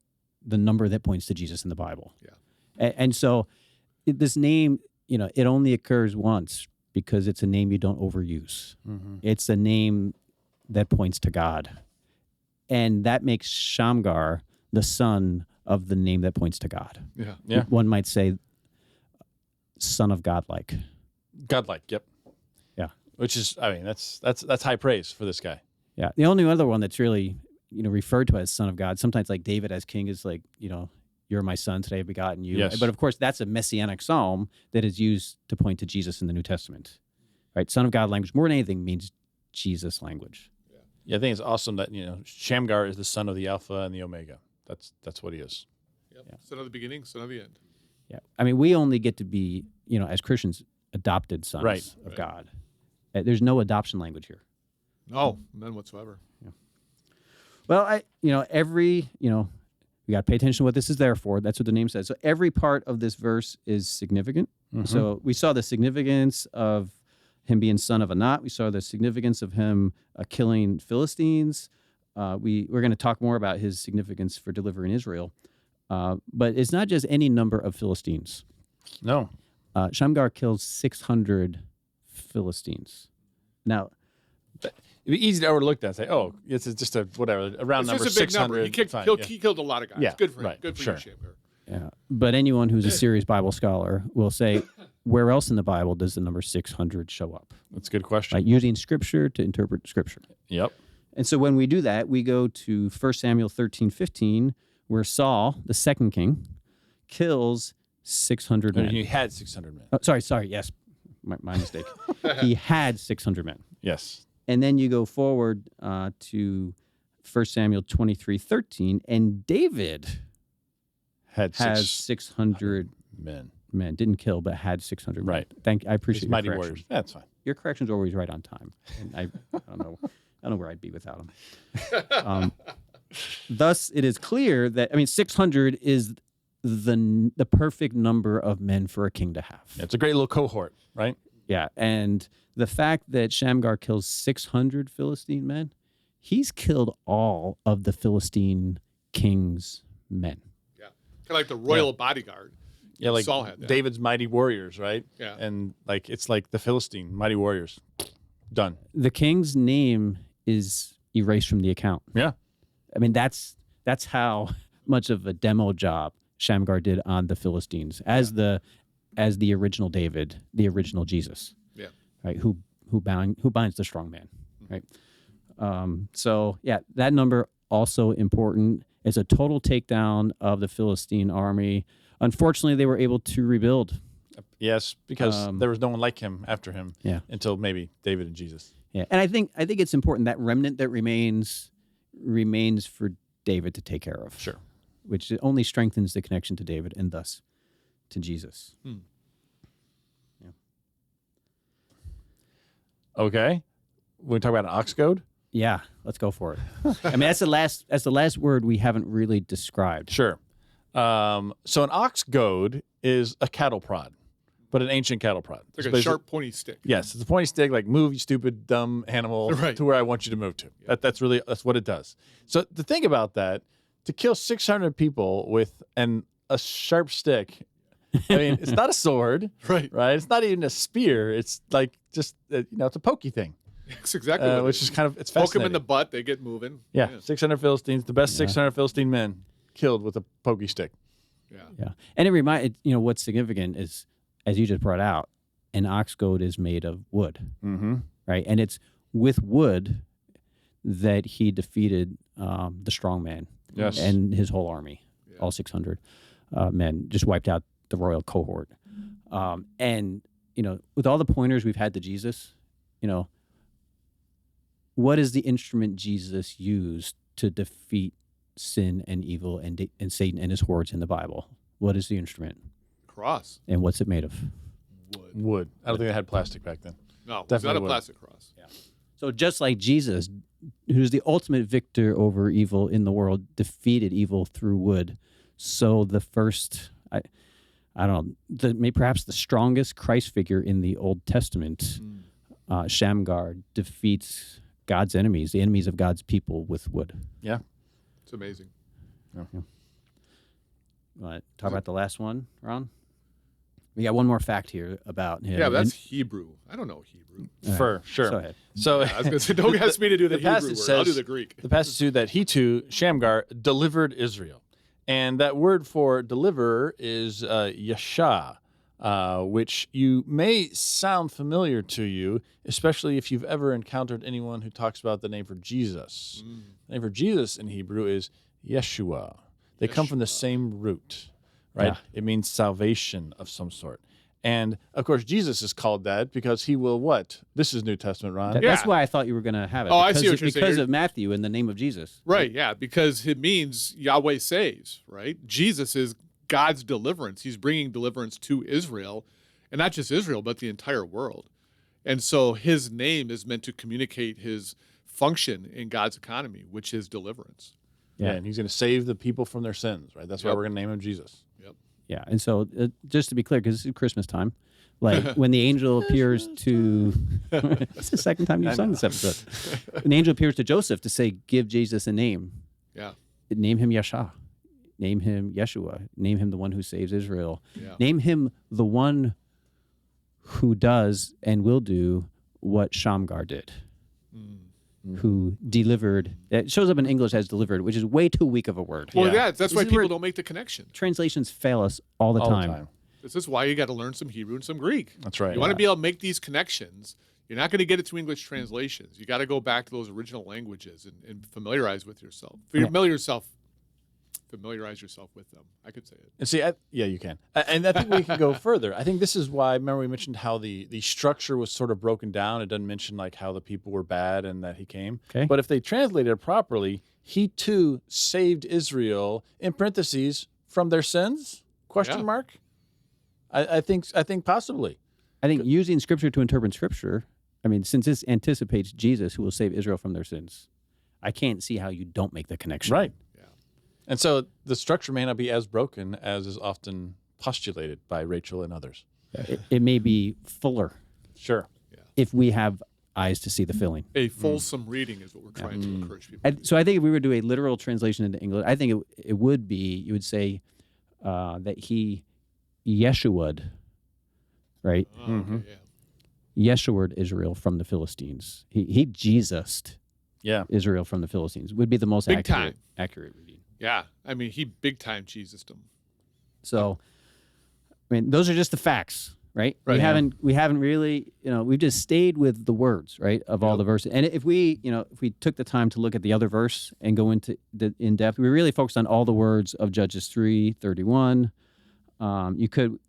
[SPEAKER 2] the number that points to Jesus in the Bible.
[SPEAKER 4] Yeah.
[SPEAKER 2] And so this name, it only occurs once because it's a name you don't overuse. Mm-hmm. It's a name that points to God. And that makes Shamgar the son of the name that points to God.
[SPEAKER 4] Yeah.
[SPEAKER 3] Yeah.
[SPEAKER 2] One might say son of godlike.
[SPEAKER 3] Godlike, yep.
[SPEAKER 2] Yeah.
[SPEAKER 3] Which is, that's high praise for this guy.
[SPEAKER 2] Yeah. The only other one that's really, referred to as son of God, sometimes like David as king is like, you're my son, today I've begotten you.
[SPEAKER 3] Yes.
[SPEAKER 2] But of course, that's a messianic psalm that is used to point to Jesus in the New Testament. Right? Son of God language, more than anything, means Jesus language.
[SPEAKER 3] Yeah, I think it's awesome that, Shamgar is the son of the Alpha and the Omega. That's what he is.
[SPEAKER 4] Yep. Yeah. Son of the beginning, son of the end.
[SPEAKER 2] Yeah. I mean, we only get to be, as Christians, adopted sons of God. There's no adoption language here.
[SPEAKER 4] No, none whatsoever.
[SPEAKER 2] Yeah. Well, we got to pay attention to what this is there for. That's what the name says. So every part of this verse is significant. Mm-hmm. So we saw the significance of him being son of Anat. We saw the significance of him killing Philistines. We're going to talk more about his significance for delivering Israel. But it's not just any number of Philistines.
[SPEAKER 3] No.
[SPEAKER 2] Shamgar kills 600 Philistines. Now,
[SPEAKER 3] it'd be easy to overlook that and say, oh, it's just a round number,
[SPEAKER 4] just a big
[SPEAKER 3] 600.
[SPEAKER 4] number. He killed a lot of guys.
[SPEAKER 3] Yeah,
[SPEAKER 4] Good for him.
[SPEAKER 3] right,
[SPEAKER 4] Good for
[SPEAKER 3] sure.
[SPEAKER 4] you, Shamgar.
[SPEAKER 2] Yeah. But anyone who's a serious Bible scholar will say, where else in the Bible does the number 600 show up?
[SPEAKER 3] That's a good question.
[SPEAKER 2] Right? Using Scripture to interpret Scripture.
[SPEAKER 3] Yep.
[SPEAKER 2] And so when we do that, we go to 1 Samuel 13:15, where Saul, the second king, kills 600 men.
[SPEAKER 3] He had 600 men.
[SPEAKER 2] Oh, sorry, yes. my mistake. He had 600 men.
[SPEAKER 3] Yes.
[SPEAKER 2] And then you go forward to 1 Samuel 23:13, and David has 600
[SPEAKER 3] men.
[SPEAKER 2] Didn't kill, but had 600 men.
[SPEAKER 3] Right.
[SPEAKER 2] I appreciate
[SPEAKER 3] His
[SPEAKER 2] your
[SPEAKER 3] mighty
[SPEAKER 2] corrections.
[SPEAKER 3] warriors. That's fine.
[SPEAKER 2] Your corrections are always right on time. And I don't know where I'd be without them. Thus, it is clear that 600 is the perfect number of men for a king to have.
[SPEAKER 3] Yeah, it's a great little cohort, right?
[SPEAKER 2] Yeah, and the fact that Shamgar kills 600 Philistine men, he's killed all of the Philistine king's men.
[SPEAKER 4] Yeah, kind of like the royal bodyguard.
[SPEAKER 3] Yeah, like
[SPEAKER 4] Saul had that.
[SPEAKER 3] David's mighty warriors, right?
[SPEAKER 4] Yeah.
[SPEAKER 3] And it's like the Philistine mighty warriors. Done.
[SPEAKER 2] The king's name is erased from the account.
[SPEAKER 3] Yeah.
[SPEAKER 2] That's how much of a demo job Shamgar did on the Philistines as the original David, the original Jesus.
[SPEAKER 4] Yeah.
[SPEAKER 2] Right. Who binds the strong man. Right. So yeah, that number also important. It's a total takedown of the Philistine army. Unfortunately, they were able to rebuild.
[SPEAKER 3] Yes, because there was no one like him after him.
[SPEAKER 2] Yeah.
[SPEAKER 3] Until maybe David and Jesus.
[SPEAKER 2] Yeah, and I think it's important that remnant that remains for David to take care of.
[SPEAKER 3] Sure.
[SPEAKER 2] Which only strengthens the connection to David and thus to Jesus. Yeah.
[SPEAKER 3] Okay. We talk about an ox goad?
[SPEAKER 2] Yeah, let's go for it. That's the last word we haven't really described.
[SPEAKER 3] Sure. So an ox goad is a cattle prod, but an ancient cattle prod.
[SPEAKER 4] It's like a sharp, pointy stick.
[SPEAKER 3] Yes, it's a pointy stick, like move, you stupid, dumb animal,
[SPEAKER 4] Right.
[SPEAKER 3] to where I want you to move to. Yeah. That's what it does. So the thing about that, to kill 600 people with a sharp stick, it's not a sword,
[SPEAKER 4] Right.
[SPEAKER 3] It's not even a spear. It's like just it's a pokey thing.
[SPEAKER 4] That's exactly what
[SPEAKER 3] which
[SPEAKER 4] it
[SPEAKER 3] is kind of it's
[SPEAKER 4] Poke
[SPEAKER 3] fascinating.
[SPEAKER 4] them in the butt, they get moving.
[SPEAKER 3] Yeah, 600 Philistines, the best 600 Philistine men killed with a pokey stick.
[SPEAKER 2] Yeah, and it reminded what's significant is, as you just brought out, an ox goad is made of wood, right? And it's with wood that he defeated the strong man, and his whole army, all 600 men, just wiped out the royal cohort. And with all the pointers we've had to Jesus, what is the instrument Jesus used to defeat sin and evil and Satan and his hordes in the Bible? What is the instrument?
[SPEAKER 4] Cross.
[SPEAKER 2] And what's it made of?
[SPEAKER 3] Wood. I don't think they had plastic back then.
[SPEAKER 4] No, it's
[SPEAKER 3] Definitely
[SPEAKER 4] not a
[SPEAKER 3] wood.
[SPEAKER 4] plastic cross.
[SPEAKER 2] Yeah. So just like Jesus, who's the ultimate victor over evil in the world, defeated evil through wood. So the first, I don't know, perhaps the strongest Christ figure in the Old Testament, Shamgar, defeats God's enemies, the enemies of God's people, with wood.
[SPEAKER 3] Yeah.
[SPEAKER 4] It's amazing.
[SPEAKER 2] Yeah. Want to talk about the last one, Ron? We got one more fact here about him.
[SPEAKER 4] Yeah, that's Hebrew. I don't know Hebrew.
[SPEAKER 3] For sure.
[SPEAKER 2] Go ahead.
[SPEAKER 3] So
[SPEAKER 4] I was going to say, don't ask me to do the Hebrew
[SPEAKER 3] passage
[SPEAKER 4] word.
[SPEAKER 3] says,
[SPEAKER 4] I'll do the Greek.
[SPEAKER 3] The passage says that he too, Shamgar, delivered Israel. And that word for deliverer is yasha, which you may sound familiar to you, especially if you've ever encountered anyone who talks about the name for Jesus. The name for Jesus in Hebrew is Yeshua. They come from the same root, right?
[SPEAKER 2] Yeah.
[SPEAKER 3] It means salvation of some sort. And, of course, Jesus is called that because he will what? This is New Testament, Ron.
[SPEAKER 2] That's why I thought you were going to have it.
[SPEAKER 4] Oh, I see what you're saying.
[SPEAKER 2] Because of Matthew in the name of Jesus.
[SPEAKER 4] Right, yeah, because it means Yahweh saves, right? Jesus is God's deliverance. He's bringing deliverance to Israel, and not just Israel, but the entire world. And so his name is meant to communicate his function in God's economy, which is deliverance.
[SPEAKER 3] Yeah, and he's going to save the people from their sins, right? That's why
[SPEAKER 4] Yep.
[SPEAKER 3] we're going to name him Jesus.
[SPEAKER 4] Yep.
[SPEAKER 2] Yeah, and so just to be clear, because this is Christmas time, like when the angel appears to, it's the second time you've sung this episode. When the angel appears to Joseph to say, give Jesus a name,
[SPEAKER 4] Yeah.
[SPEAKER 2] name him Yasha, name him Yeshua, name him the one who saves Israel,
[SPEAKER 4] Yeah.
[SPEAKER 2] name him the one who does and will do what Shamgar did, who delivered. It shows up in English as delivered, which is way too weak of a word.
[SPEAKER 4] Well,
[SPEAKER 3] Yeah.
[SPEAKER 4] yeah, that's
[SPEAKER 2] This
[SPEAKER 4] why
[SPEAKER 2] is
[SPEAKER 4] people
[SPEAKER 2] where-
[SPEAKER 4] don't make the connection.
[SPEAKER 2] Translations fail us all the time.
[SPEAKER 4] This is why you got to learn some Hebrew and some Greek.
[SPEAKER 3] That's right.
[SPEAKER 4] You want to be able to make these connections. You're not going to get it to English translations. You got to go back to those original languages and familiarize with yourself. Familiarize familiarize yourself with them. I could say it.
[SPEAKER 3] And see, yeah, you can. And I think we can go further. I think this is why, remember we mentioned how the structure was sort of broken down. It doesn't mention like how the people were bad and that he came.
[SPEAKER 2] Okay.
[SPEAKER 3] But if they translated it properly, he too saved Israel, in parentheses, from their sins? Question
[SPEAKER 4] Yeah.
[SPEAKER 3] mark? I think possibly.
[SPEAKER 2] I think using Scripture to interpret Scripture, I mean, since this anticipates Jesus who will save Israel from their sins, I can't see how you don't make the connection.
[SPEAKER 3] Right.
[SPEAKER 4] Yeah.
[SPEAKER 3] And so the structure may not be as broken as is often postulated by Rachel and others.
[SPEAKER 2] It may be fuller
[SPEAKER 3] Sure.
[SPEAKER 2] if we have eyes to see the filling.
[SPEAKER 4] A fulsome reading is what we're trying to encourage people.
[SPEAKER 2] So I think if we were to do a literal translation into English, I think it would be, you would say that he Yeshua'd, right?
[SPEAKER 4] Okay, yeah.
[SPEAKER 2] Yeshua'd Israel from the Philistines. He Jesus'd
[SPEAKER 3] Yeah.
[SPEAKER 2] Israel from the Philistines would be the most
[SPEAKER 4] Big
[SPEAKER 2] accurate reading.
[SPEAKER 4] Yeah. I mean, he big time Jesus'd them.
[SPEAKER 2] So, I mean, those are just the facts, right?
[SPEAKER 4] Right,
[SPEAKER 2] We
[SPEAKER 4] yeah.
[SPEAKER 2] haven't really, we've just stayed with the words, right, of all the verses. And if we took the time to look at the other verse and go into in depth, we really focused on all the words of Judges 3:31.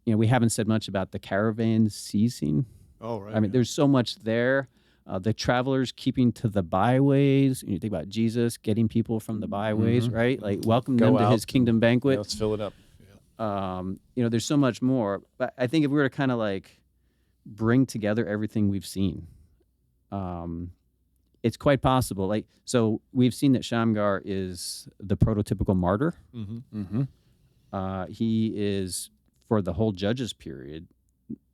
[SPEAKER 2] We haven't said much about the caravan ceasing.
[SPEAKER 4] Oh, right.
[SPEAKER 2] I mean, there's so much there. The travelers keeping to the byways. You think about Jesus getting people from the byways, right? Like welcome
[SPEAKER 3] Go
[SPEAKER 2] them to
[SPEAKER 3] out
[SPEAKER 2] his kingdom banquet.
[SPEAKER 3] Yeah, let's fill it up.
[SPEAKER 2] There's so much more. But I think if we were to kind of like bring together everything we've seen, it's quite possible. Like, so we've seen that Shamgar is the prototypical martyr. He is, for the whole Judges period,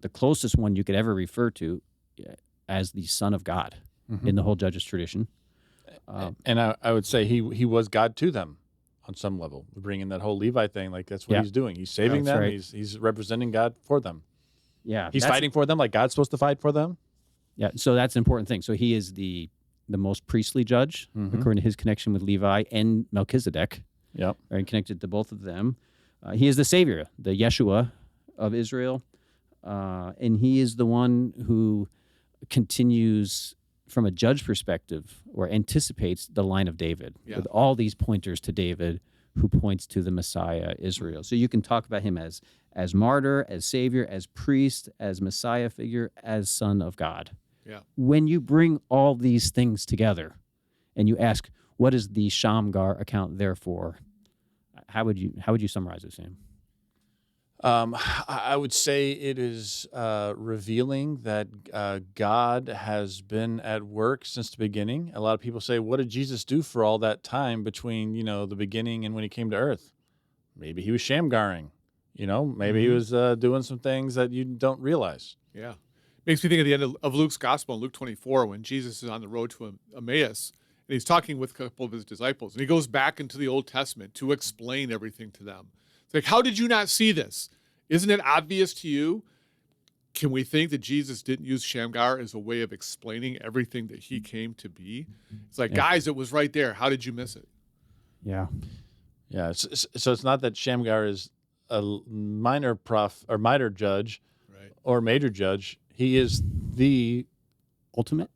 [SPEAKER 2] the closest one you could ever refer to as the Son of God in the whole Judges tradition.
[SPEAKER 3] And I would say he was God to them on some level. Bringing that whole Levi thing, like that's what
[SPEAKER 2] Yeah.
[SPEAKER 3] he's doing. He's saving
[SPEAKER 2] That's
[SPEAKER 3] them.
[SPEAKER 2] right.
[SPEAKER 3] He's representing God for them.
[SPEAKER 2] Yeah,
[SPEAKER 3] He's
[SPEAKER 2] that's-
[SPEAKER 3] fighting for them like God's supposed to fight for them.
[SPEAKER 2] Yeah, so that's an important thing. So he is the most priestly judge, according to his connection with Levi and Melchizedek,
[SPEAKER 3] Yep.
[SPEAKER 2] right, connected to both of them. He is the Savior, the Yeshua of Israel, and he is the one who continues from a judge perspective or anticipates the line of David with all these pointers to David who points to the Messiah, Israel. So you can talk about him as martyr, as Savior, as priest, as Messiah figure, as Son of God.
[SPEAKER 4] Yeah.
[SPEAKER 2] When you bring all these things together and you ask, what is the Shamgar account there for? How would you summarize it, Sam?
[SPEAKER 3] I would say it is revealing that God has been at work since the beginning. A lot of people say, what did Jesus do for all that time between, the beginning and when he came to earth? Maybe he was Shamgaring, maybe he was doing some things that you don't realize.
[SPEAKER 4] Yeah. Makes me think of the end of Luke's gospel in Luke 24 when Jesus is on the road to Emmaus and he's talking with a couple of his disciples and he goes back into the Old Testament to explain everything to them. It's like, how did you not see this? Isn't it obvious to you? Can we think that Jesus didn't use Shamgar as a way of explaining everything that he came to be? It's like, guys, it was right there. How did you miss it?
[SPEAKER 2] Yeah.
[SPEAKER 3] Yeah. So it's not that Shamgar is a minor judge or major judge. He is the
[SPEAKER 2] Ultimate?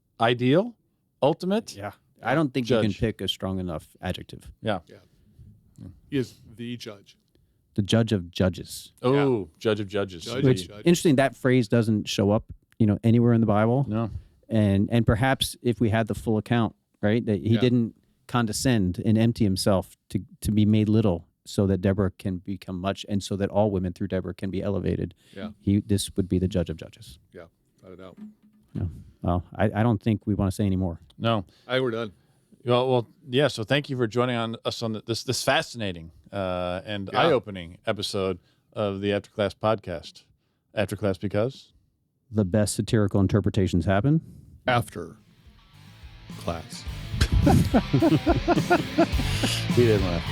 [SPEAKER 3] ultimate.
[SPEAKER 2] Yeah. I don't think
[SPEAKER 3] Judge.
[SPEAKER 2] you can pick a strong enough adjective.
[SPEAKER 3] Yeah.
[SPEAKER 4] He is the judge.
[SPEAKER 2] The judge of judges.
[SPEAKER 3] Oh, judge of judges.
[SPEAKER 4] Judge
[SPEAKER 2] Which,
[SPEAKER 4] of judges.
[SPEAKER 2] interesting, that phrase doesn't show up, anywhere in the Bible.
[SPEAKER 3] No.
[SPEAKER 2] And perhaps if we had the full account, right, that he didn't condescend and empty himself to be made little so that Deborah can become much and so that all women through Deborah can be elevated.
[SPEAKER 4] Yeah.
[SPEAKER 2] This would be the judge of judges.
[SPEAKER 4] Yeah, without a doubt.
[SPEAKER 2] Yeah. Well, I don't think we want to say any more.
[SPEAKER 3] No.
[SPEAKER 4] We're done.
[SPEAKER 3] Well, yeah. So thank you for joining us on this fascinating and eye-opening episode of the After Class podcast. After Class because
[SPEAKER 2] The best satirical interpretations happen
[SPEAKER 4] After class.
[SPEAKER 3] he didn't laugh.